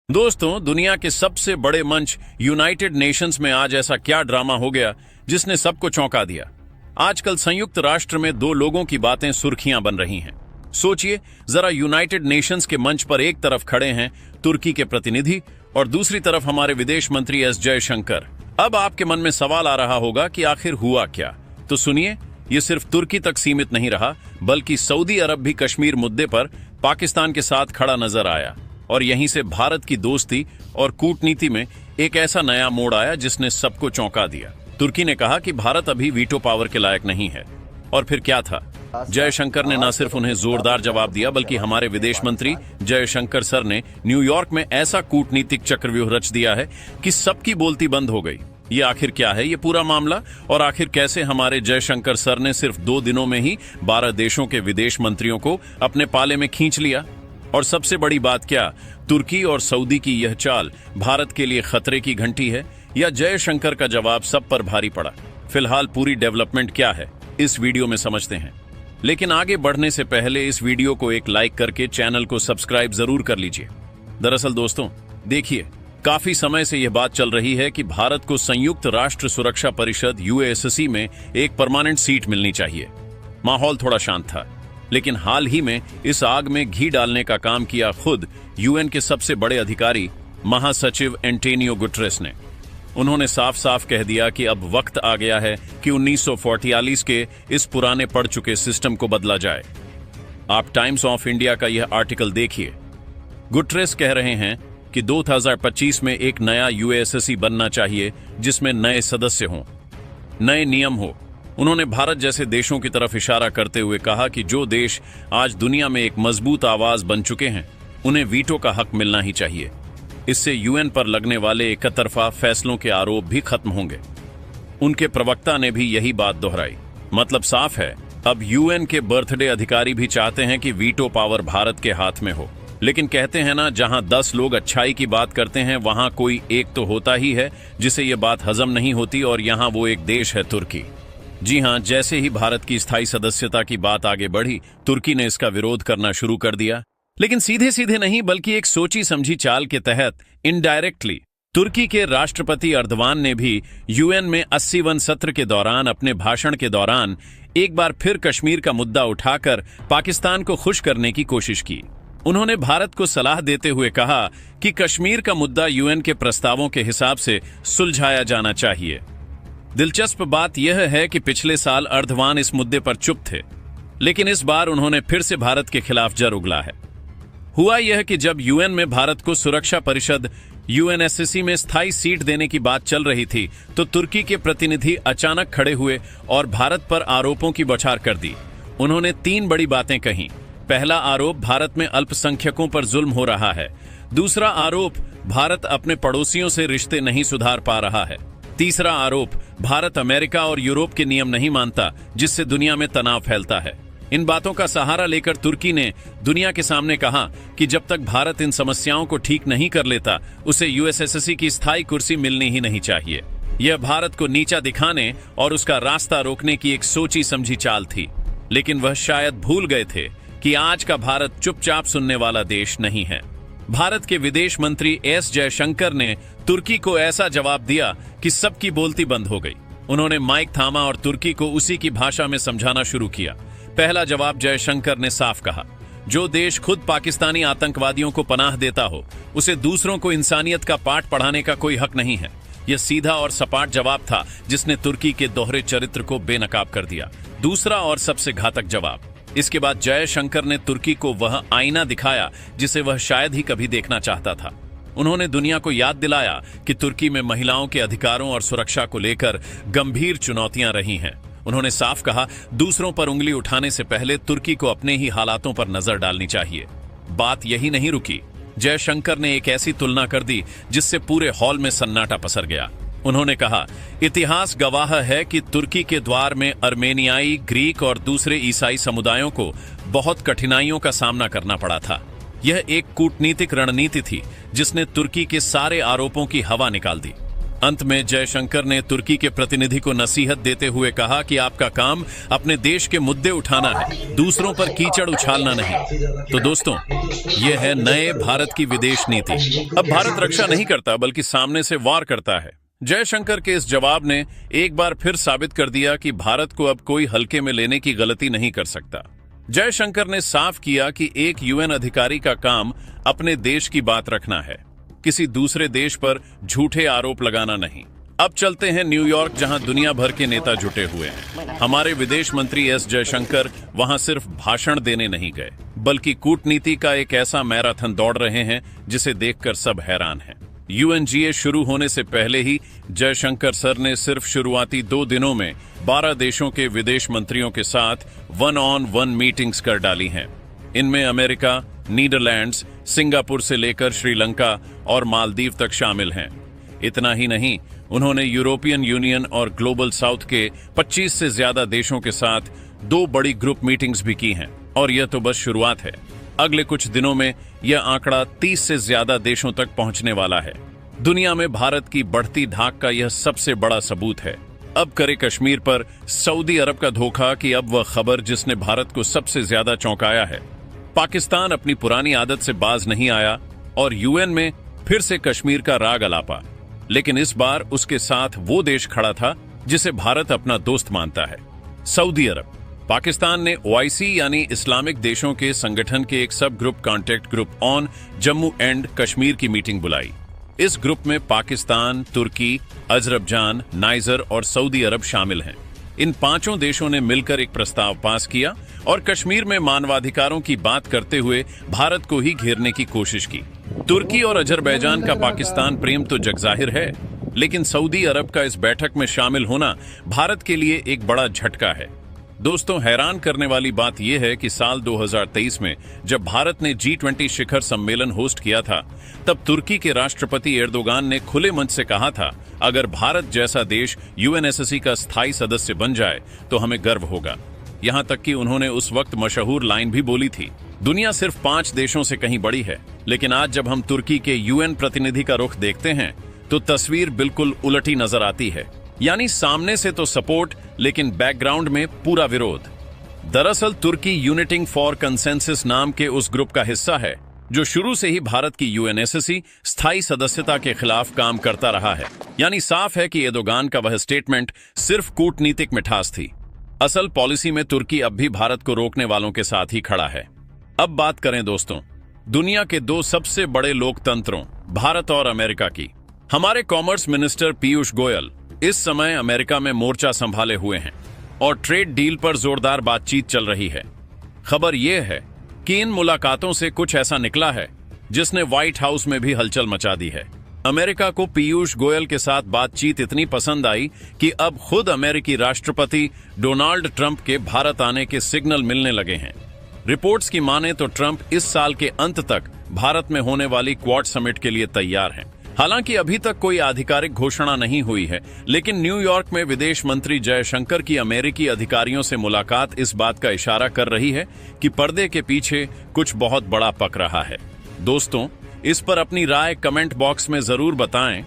दोस्तों, दुनिया के सबसे बड़े मंच यूनाइटेड नेशंस में आज ऐसा क्या ड्रामा हो गया जिसने सबको चौंका दिया। आजकल संयुक्त राष्ट्र में दो लोगों की बातें सुर्खियां बन रही हैं। सोचिए जरा, यूनाइटेड नेशंस के मंच पर एक तरफ खड़े हैं तुर्की के प्रतिनिधि और दूसरी तरफ हमारे विदेश मंत्री एस जयशंकर। अब आपके मन में सवाल आ रहा होगा कि आखिर हुआ क्या। तो सुनिए, ये सिर्फ तुर्की तक सीमित नहीं रहा, बल्कि सऊदी अरब भी कश्मीर मुद्दे पर पाकिस्तान के साथ खड़ा नजर आया और यहीं से भारत की दोस्ती और कूटनीति में एक ऐसा नया मोड़ आया जिसने सबको चौंका दिया। तुर्की ने कहा कि भारत अभी वीटो पावर के लायक नहीं है। और फिर क्या था? जयशंकर ने न सिर्फ उन्हें जोरदार जवाब दिया, बल्कि हमारे विदेश मंत्री जयशंकर सर ने न्यूयॉर्क में ऐसा कूटनीतिक चक्रव्यूह रच दिया है कि सबकी बोलती बंद हो गई। ये आखिर क्या है ये पूरा मामला, और आखिर कैसे हमारे जयशंकर सर ने सिर्फ 2 दिनों में ही 12 देशों के विदेश मंत्रियों को अपने पाले में खींच लिया? और सबसे बड़ी बात क्या, तुर्की और सऊदी की यह चाल भारत के लिए खतरे की घंटी है या जयशंकर का जवाब सब पर भारी पड़ा? फिलहाल पूरी डेवलपमेंट क्या है, इस वीडियो में समझते हैं। लेकिन आगे बढ़ने से पहले इस वीडियो को एक लाइक करके चैनल को सब्सक्राइब जरूर कर लीजिए। दरअसल दोस्तों, देखिए, काफी समय से यह बात चल रही है कि भारत को संयुक्त राष्ट्र सुरक्षा परिषद यूएससी में एक परमानेंट सीट मिलनी चाहिए। माहौल थोड़ा शांत था, लेकिन हाल ही में इस आग में घी डालने का काम किया खुद यूएन के सबसे बड़े अधिकारी महासचिव एंटोनियो गुटेरेस ने। उन्होंने साफ साफ कह दिया कि अब वक्त आ गया है कि 1944 के इस पुराने पड़ चुके सिस्टम को बदला जाए। आप टाइम्स ऑफ इंडिया का यह आर्टिकल देखिए। गुटेरेस कह रहे हैं कि 2025 में एक नया यूएससी बनना चाहिए जिसमें नए सदस्य हों, नए नियम हो। उन्होंने भारत जैसे देशों की तरफ इशारा करते हुए कहा कि जो देश आज दुनिया में एक मजबूत आवाज बन चुके हैं, उन्हें वीटो का हक मिलना ही चाहिए। इससे यूएन पर लगने वाले एकतरफा फैसलों के आरोप भी खत्म होंगे। उनके प्रवक्ता ने भी यही बात दोहराई। मतलब साफ है, अब यूएन के बर्थडे अधिकारी भी चाहते हैं कि वीटो पावर भारत के हाथ में हो। लेकिन कहते हैं ना, जहां 10 लोग अच्छाई की बात करते हैं वहां कोई एक तो होता ही है जिसे ये बात हजम नहीं होती, और यहां वो एक देश है तुर्की। जी हां, जैसे ही भारत की स्थायी सदस्यता की बात आगे बढ़ी, तुर्की ने इसका विरोध करना शुरू कर दिया। लेकिन सीधे सीधे नहीं, बल्कि एक सोची समझी चाल के तहत इनडायरेक्टली तुर्की के राष्ट्रपति अर्दवान ने भी यूएन में 80वें सत्र के दौरान अपने भाषण के दौरान एक बार फिर कश्मीर का मुद्दा उठाकर पाकिस्तान को खुश करने की कोशिश की। उन्होंने भारत को सलाह देते हुए कहा कि कश्मीर का मुद्दा यूएन के प्रस्तावों के हिसाब से सुलझाया जाना चाहिए। दिलचस्प बात यह है कि पिछले साल अर्दवान इस मुद्दे पर चुप थे, लेकिन इस बार उन्होंने फिर से भारत के खिलाफ जर उगला है। हुआ यह कि जब यूएन में भारत को सुरक्षा परिषद यूएनएससी में स्थायी सीट देने की बात चल रही थी, तो तुर्की के प्रतिनिधि अचानक खड़े हुए और भारत पर आरोपों की बौछार कर दी। उन्होंने 3 बड़ी बातें कहीं। पहला आरोप, भारत में अल्पसंख्यकों पर जुल्म हो रहा है। दूसरा आरोप, भारत अपने पड़ोसियों से रिश्ते नहीं सुधार पा रहा है। तीसरा आरोप, भारत अमेरिका और यूरोप के नियम नहीं मानता, जिससे दुनिया में तनाव फैलता है। इन बातों का सहारा लेकर तुर्की ने दुनिया के सामने कहा कि जब तक भारत इन समस्याओं को ठीक नहीं कर लेता, उसे यूएसएससी की स्थायी कुर्सी मिलनी ही नहीं चाहिए। यह भारत को नीचा दिखाने और उसका रास्ता रोकने की एक सोची समझी चाल थी। लेकिन वह शायद भूल गए थे कि आज का भारत चुपचाप सुनने वाला देश नहीं है। भारत के विदेश मंत्री एस जयशंकर ने तुर्की को ऐसा जवाब दिया कि सबकी बोलती बंद हो गई। उन्होंने माइक थामा और तुर्की को उसी की भाषा में समझाना शुरू किया। पहला जवाब जयशंकर ने साफ कहा, जो देश खुद पाकिस्तानी आतंकवादियों को पनाह देता हो, उसे दूसरों को इंसानियत का पाठ पढ़ाने का कोई हक नहीं है। यह सीधा और सपाट जवाब था जिसने तुर्की के दोहरे चरित्र को बेनकाब कर दिया। दूसरा और सबसे घातक जवाब, इसके बाद जयशंकर ने तुर्की को वह आईना दिखाया जिसे वह शायद ही कभी देखना चाहता था। उन्होंने दुनिया को याद दिलाया कि तुर्की में महिलाओं के अधिकारों और सुरक्षा को लेकर गंभीर चुनौतियां रही हैं। उन्होंने साफ कहा, दूसरों पर उंगली उठाने से पहले तुर्की को अपने ही हालातों पर नजर डालनी चाहिए। बात यही नहीं रुकी। जयशंकर ने एक ऐसी तुलना कर दी जिससे पूरे हॉल में सन्नाटा पसर गया। उन्होंने कहा, इतिहास गवाह है कि तुर्की के द्वार में अर्मेनियाई, ग्रीक और दूसरे ईसाई समुदायों को बहुत कठिनाइयों का सामना करना पड़ा था। यह एक कूटनीतिक रणनीति थी जिसने तुर्की के सारे आरोपों की हवा निकाल दी। अंत में जयशंकर ने तुर्की के प्रतिनिधि को नसीहत देते हुए कहा कि आपका काम अपने देश के मुद्दे उठाना है, दूसरों पर कीचड़ उछालना नहीं। तो दोस्तों, यह है नए भारत की विदेश नीति। अब भारत रक्षा नहीं करता बल्कि सामने से वार करता है। जयशंकर के इस जवाब ने एक बार फिर साबित कर दिया कि भारत को अब कोई हल्के में लेने की गलती नहीं कर सकता। जयशंकर ने साफ किया कि एक यूएन अधिकारी का काम अपने देश की बात रखना है, किसी दूसरे देश पर झूठे आरोप लगाना नहीं। अब चलते हैं न्यूयॉर्क, जहां दुनिया भर के नेता जुटे हुए हैं। हमारे विदेश मंत्री एस जयशंकर वहां सिर्फ भाषण देने नहीं गए, बल्कि कूटनीति का एक ऐसा मैराथन दौड़ रहे हैं जिसे देखकर सब हैरान हैं। यूएनजीए शुरू होने से पहले ही जयशंकर सर ने सिर्फ शुरुआती 2 दिनों में 12 देशों के विदेश मंत्रियों के साथ 1-on-1 मीटिंग्स कर डाली हैं। इनमें अमेरिका, नीदरलैंड्स, सिंगापुर से लेकर श्रीलंका और मालदीव तक शामिल हैं। इतना ही नहीं, उन्होंने यूरोपियन यूनियन और ग्लोबल साउथ के 25 से ज्यादा देशों के साथ 2 बड़ी ग्रुप मीटिंग्स भी की हैं। और यह तो बस शुरुआत है। अगले कुछ दिनों में यह आंकड़ा 30 से ज्यादा देशों तक पहुंचने वाला है। दुनिया में भारत की बढ़ती धाक का यह सबसे बड़ा सबूत है। अब करे कश्मीर पर सऊदी अरब का धोखा कि अब वह खबर जिसने भारत को सबसे ज्यादा चौंकाया है। पाकिस्तान अपनी पुरानी आदत से बाज नहीं आया और यूएन में फिर से कश्मीर का राग अलापा, लेकिन इस बार उसके साथ वो देश खड़ा था जिसे भारत अपना दोस्त मानता है, सऊदी अरब। पाकिस्तान ने ओआईसी यानी इस्लामिक देशों के संगठन के एक सब group contact group on Jammu and Kashmir की मीटिंग बुलाई। इस ग्रुप में पाकिस्तान, तुर्की, अजरबैजान, नाइजर और सऊदी अरब शामिल हैं। इन 5 देशों ने मिलकर एक प्रस्ताव पास किया और कश्मीर में मानवाधिकारों की बात करते हुए भारत को ही घेरने की कोशिश की। तुर्की और अजरबैजान का पाकिस्तान प्रेम तो जगजाहिर है, लेकिन सऊदी अरब का इस बैठक में शामिल होना भारत के लिए एक बड़ा झटका है। दोस्तों, हैरान करने वाली बात यह है कि साल 2023 में जब भारत ने G20 शिखर सम्मेलन होस्ट किया था, तब तुर्की के राष्ट्रपति एर्दोगान ने खुले मंच से कहा था, अगर भारत जैसा देश यूएनएससी का स्थायी सदस्य बन जाए तो हमें गर्व होगा। यहां तक कि उन्होंने उस वक्त मशहूर लाइन भी बोली थी, दुनिया सिर्फ 5 देशों से कहीं बड़ी है। लेकिन आज जब हम तुर्की के यूएन प्रतिनिधि का रुख देखते हैं तो तस्वीर बिल्कुल उलटी नजर आती है। यानी सामने से तो सपोर्ट, लेकिन बैकग्राउंड में पूरा विरोध। दरअसल तुर्की यूनिटिंग फॉर कंसेंसस नाम के उस ग्रुप का हिस्सा है जो शुरू से ही भारत की यूएनएससी स्थायी सदस्यता के खिलाफ काम करता रहा है। यानी साफ है कि एर्दोगान का वह स्टेटमेंट सिर्फ कूटनीतिक मिठास थी। असल पॉलिसी में तुर्की अब भी भारत को रोकने वालों के साथ ही खड़ा है। अब बात करें दोस्तों, दुनिया के 2 सबसे बड़े लोकतंत्रों भारत और अमेरिका की। हमारे कॉमर्स मिनिस्टर पीयूष गोयल इस समय अमेरिका में मोर्चा संभाले हुए हैं और ट्रेड डील पर जोरदार बातचीत चल रही है। खबर यह है कि इन मुलाकातों से कुछ ऐसा निकला है जिसने व्हाइट हाउस में भी हलचल मचा दी है। अमेरिका को पीयूष गोयल के साथ बातचीत इतनी पसंद आई कि अब खुद अमेरिकी राष्ट्रपति डोनाल्ड ट्रंप के भारत आने के सिग्नल मिलने लगे हैं। रिपोर्ट्स की माने तो ट्रंप इस साल के अंत तक भारत में होने वाली क्वाड समिट के लिए तैयार हैं। हालांकि अभी तक कोई आधिकारिक घोषणा नहीं हुई है, लेकिन न्यूयॉर्क में विदेश मंत्री जयशंकर की अमेरिकी अधिकारियों से मुलाकात इस बात का इशारा कर रही है कि पर्दे के पीछे कुछ बहुत बड़ा पक रहा है। दोस्तों, इस पर अपनी राय कमेंट बॉक्स में जरूर बताएं